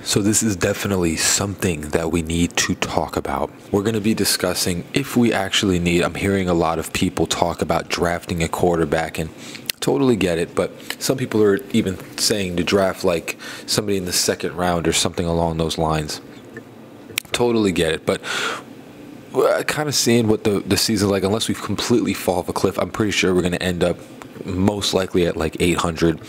So this is definitely something that we need to talk about. We're going to be discussing if we actually need, I'm hearing a lot of people talk about drafting a quarterback, and totally get it, but some people are even saying to draft like somebody in the second round or something along those lines. Totally get it, but kind of seeing what the season's like, unless we completely fall off a cliff, I'm pretty sure we're going to end up most likely at like 800.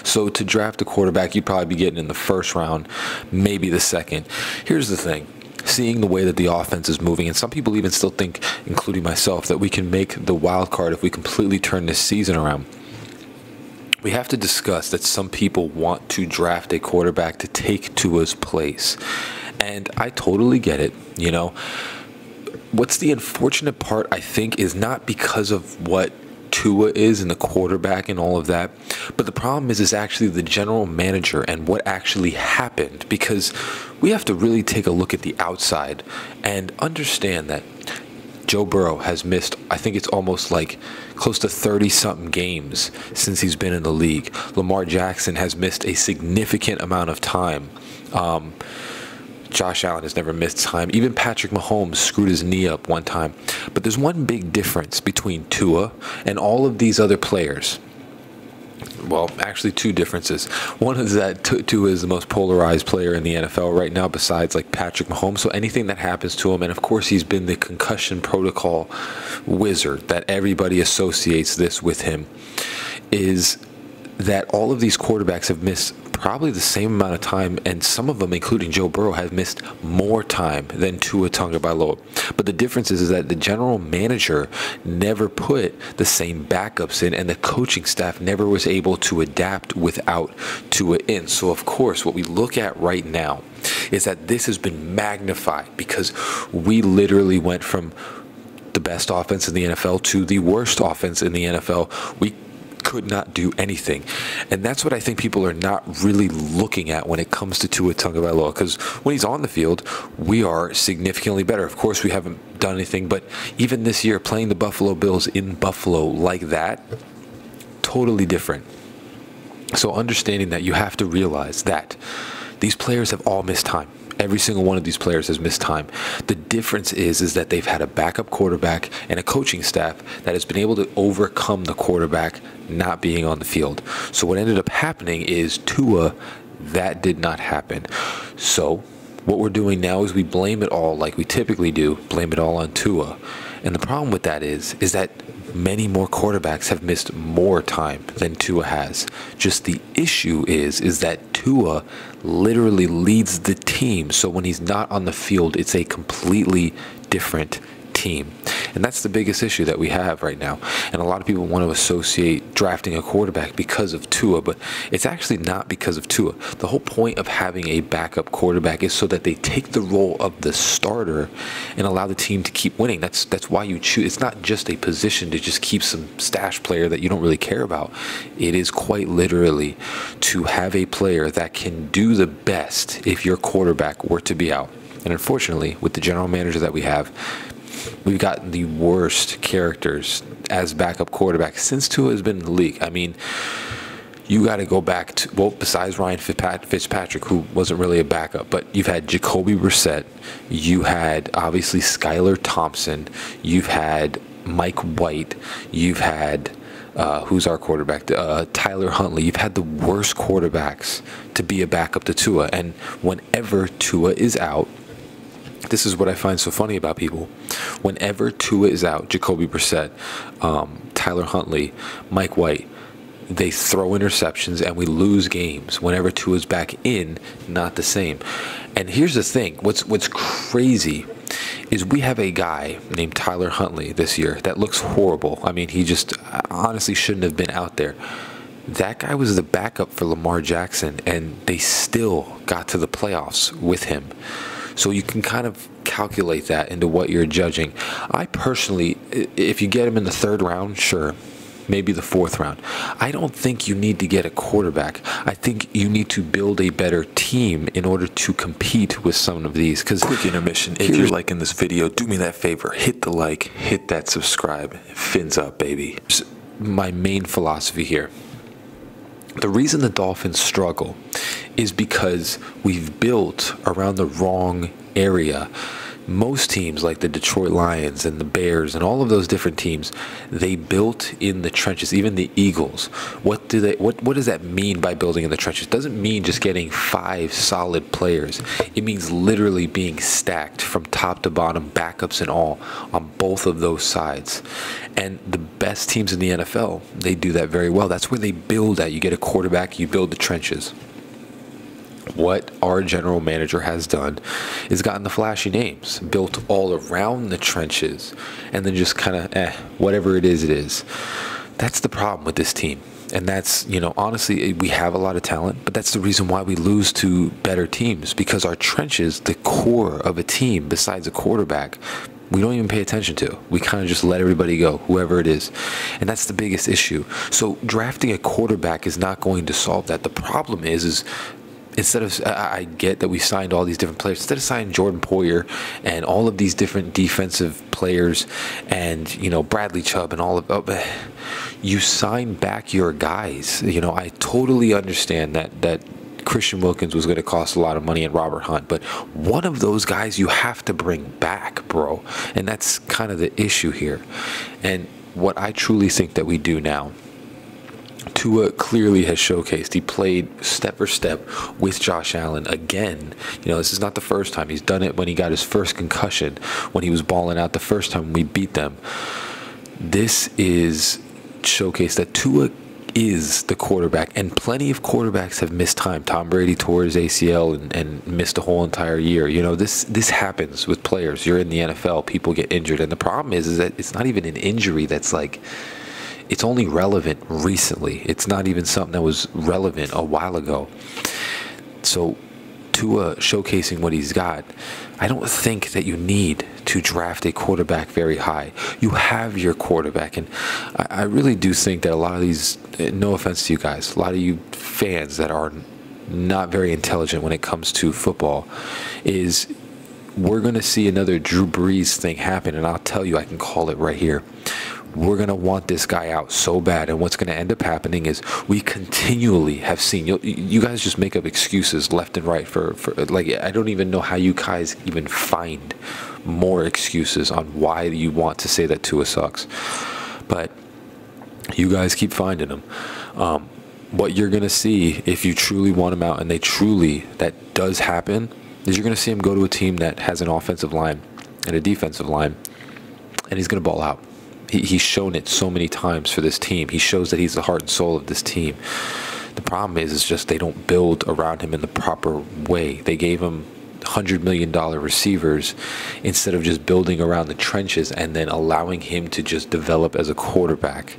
So to draft a quarterback, you'd probably be getting in the first round, maybe the second. Here's the thing. Seeing the way that the offense is moving, and some people even still think, including myself, that we can make the wild card if we completely turn this season around. We have to discuss that some people want to draft a quarterback to take Tua's place. And I totally get it, you know. What's the unfortunate part, I think, is not because of what Tua is and the quarterback and all of that, but the problem is actually the general manager and what actually happened, because we have to really take a look at the outside and understand that Joe Burrow has missed, I think it's almost like close to 30-something games since he's been in the league. Lamar Jackson has missed a significant amount of time. Josh Allen has never missed time. Even Patrick Mahomes screwed his knee up one time. But there's one big difference between Tua and all of these other players. Well, actually two differences. One is that Tua is the most polarized player in the NFL right now besides like Patrick Mahomes. So anything that happens to him, and of course he's been the concussion protocol wizard that everybody associates this with him, is that all of these quarterbacks have missed probably the same amount of time, and some of them, including Joe Burrow, have missed more time than Tua Tagovailoa. But the difference is that the general manager never put the same backups in, and the coaching staff never was able to adapt without Tua in. So, of course, what we look at right now is that this has been magnified because we literally went from the best offense in the NFL to the worst offense in the NFL. We could not do anything, and that's what I think people are not really looking at when it comes to Tua Tagovailoa, because when he's on the field, we are significantly better. Of course, we haven't done anything, but even this year, playing the Buffalo Bills in Buffalo like that, totally different. So understanding that, you have to realize that these players have all missed time. Every single one of these players has missed time. The difference is that they've had a backup quarterback and a coaching staff that has been able to overcome the quarterback not being on the field. So what ended up happening is Tua, that did not happen. So what we're doing now is we blame it all, like we typically do, blame it all on Tua. And the problem with that is that many more quarterbacks have missed more time than Tua has. Just the issue is that Tua literally leads the team. So when he's not on the field, it's a completely different team. And that's the biggest issue that we have right now. And a lot of people want to associate drafting a quarterback because of Tua, but it's actually not because of Tua. The whole point of having a backup quarterback is so that they take the role of the starter and allow the team to keep winning. That's why you choose. It's not just a position to just keep some stash player that you don't really care about. It is quite literally to have a player that can do the best if your quarterback were to be out. And unfortunately, with the general manager that we have, we've gotten the worst characters as backup quarterbacks since Tua has been in the league. I mean, you got to go back to, well, besides Ryan Fitzpatrick, who wasn't really a backup, but you've had Jacoby Brissett, you had obviously Skylar Thompson, you've had Mike White, you've had who's our quarterback? Tyler Huntley. You've had the worst quarterbacks to be a backup to Tua, and whenever Tua is out, this is what I find so funny about people. Whenever Tua is out, Jacoby Brissett, Tyler Huntley, Mike White, they throw interceptions and we lose games. Whenever Tua's back in, not the same. And here's the thing. What's crazy is we have a guy named Tyler Huntley this year that looks horrible. I mean, he just honestly shouldn't have been out there. That guy was the backup for Lamar Jackson, and they still got to the playoffs with him. So you can kind of calculate that into what you're judging. I personally, if you get him in the third round, sure, maybe the fourth round. I don't think you need to get a quarterback. I think you need to build a better team in order to compete with some of these. Because quick intermission, if you're liking this video, do me that favor, hit the like, hit that subscribe, fins up, baby. My main philosophy here. The reason the Dolphins struggle is because we've built around the wrong area. Most teams like the Detroit Lions and the Bears and all of those different teams, they built in the trenches. Even the Eagles. What does that mean by building in the trenches? It doesn't mean just getting 5 solid players. It means literally being stacked from top to bottom, backups and all, on both of those sides. And the best teams in the NFL, they do that very well. That's where they build at. You get a quarterback, you build the trenches. What our general manager has done is gotten the flashy names, built all around the trenches, and then just kind of, whatever it is, it is. That's the problem with this team. And that's, honestly, we have a lot of talent, but that's the reason why we lose to better teams, because our trenches, the core of a team, besides a quarterback, we don't even pay attention to. We kind of just let everybody go, whoever it is. And that's the biggest issue. So drafting a quarterback is not going to solve that. The problem is instead of, I get that we signed all these different players, instead of signing Jordan Poyer and all of these different defensive players and, Bradley Chubb and all of, you sign back your guys. I totally understand that Christian Wilkins was going to cost a lot of money and Robert Hunt, but one of those guys you have to bring back, bro. And that's kind of the issue here. And what I truly think that we do now, Tua clearly has showcased. He played step for step with Josh Allen again. This is not the first time. He's done it when he got his first concussion, when he was balling out the first time we beat them. This is showcased that Tua is the quarterback, and plenty of quarterbacks have missed time. Tom Brady tore his ACL and missed a whole entire year. This happens with players. You're in the NFL, people get injured, and the problem is that it's not even an injury that's like, it's only relevant recently. It's not even something that was relevant a while ago. So Tua showcasing what he's got, I don't think that you need to draft a quarterback very high. You have your quarterback, and I really do think that a lot of these, no offense to you guys, a lot of you fans that are not very intelligent when it comes to football, is we're going to see another Drew Brees thing happen, and I'll tell you, I can call it right here. We're going to want this guy out so bad, and what's going to end up happening is we continually have seen, you guys just make up excuses left and right for like, I don't even know how you guys even find more excuses on why you want to say that Tua sucks, but you guys keep finding them. What you're going to see, if you truly want him out, and that does happen, is you're going to see him go to a team that has an offensive line and a defensive line, and he's going to ball out. He's shown it so many times for this team. He shows that he's the heart and soul of this team. The problem is just they don't build around him in the proper way. They gave him $100 million receivers instead of just building around the trenches and then allowing him to just develop as a quarterback.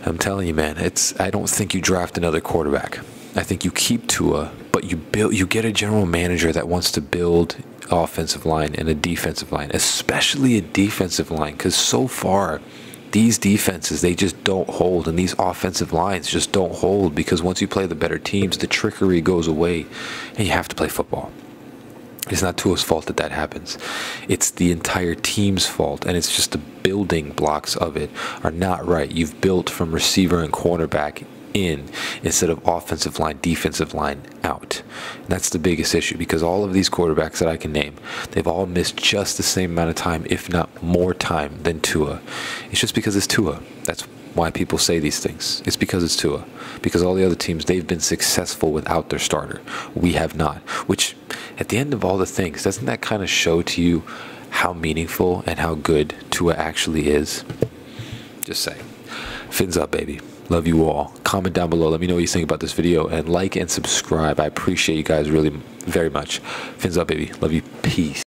I'm telling you, man, I don't think you draft another quarterback. I think you keep Tua, but you get a general manager that wants to build offensive line and a defensive line, especially a defensive line, because so far these defenses, they just don't hold, and these offensive lines just don't hold, because once you play the better teams, the trickery goes away and you have to play football. It's not Tua's fault that happens. It's the entire team's fault, and it's just the building blocks of it are not right. You've built from receiver and cornerback in instead of offensive line, defensive line out. And that's the biggest issue, because all of these quarterbacks that I can name, they've all missed just the same amount of time, if not more time, than Tua. It's just because it's Tua. That's why people say these things. It's because it's Tua. Because all the other teams, they've been successful without their starter. We have not. Which, at the end of all the things, doesn't that kind of show to you how meaningful and how good Tua actually is? Just saying. Fins up, baby. Love you all. Comment down below. Let me know what you think about this video, and like and subscribe. I appreciate you guys really very much. Fins up, baby. Love you. Peace.